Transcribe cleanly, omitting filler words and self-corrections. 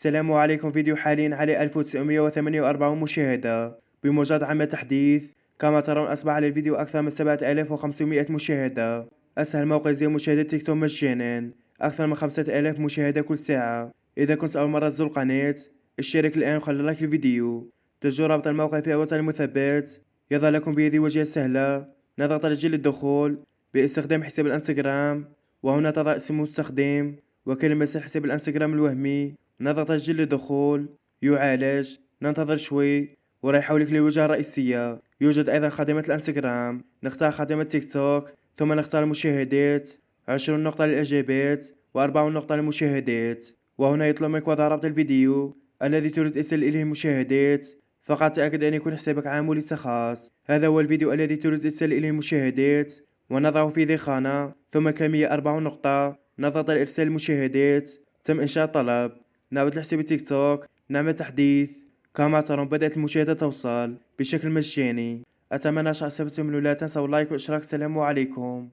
السلام عليكم. فيديو حاليا عليه 1948 مشاهدة. بمجرد عمل تحديث كما ترون أصبح على الفيديو أكثر من 7500 مشاهدة. أسهل موقع زي مشاهدة تيك توك مجانا، أكثر من 5000 مشاهدة كل ساعة. إذا كنت أول مرة تزور القناة اشترك الآن وخلي لايك للفيديو. تجدوا رابط الموقع في أوصل المثبت. يظهر لكم بهذه الواجهة السهلة. نضغط على تسجيل الدخول باستخدام حساب الانستغرام، وهنا تضع اسم المستخدم وكلمة سر حساب الانستغرام الوهمي. نضغط على تسجيل الدخول، يعالج، ننتظر شوي وراح يحولك للواجهة الرئيسية. يوجد أيضا خدمات الانستغرام، نختار خدمة تيك توك ثم نختار المشاهدات، 20 نقطة للإعجابات و40 نقطة للمشاهدات. وهنا يطلب منك وضع رابط الفيديو الذي تريد إرسال إليه المشاهدات. فقط تأكد أن يكون حسابك عام وليس خاص. هذا هو الفيديو الذي تريد إرسال إليه المشاهدات، ونضعه في ذي خانة ثم كمية 40 نقطة. نضغط على إرسال المشاهدات. تم إنشاء طلب. نعود لحساب تيك توك، نعمل تحديث. كما ترون بدأت المشاهدة توصل بشكل مجاني. أتمنى شخص لا تنسوا اللايك والاشتراك. السلام عليكم.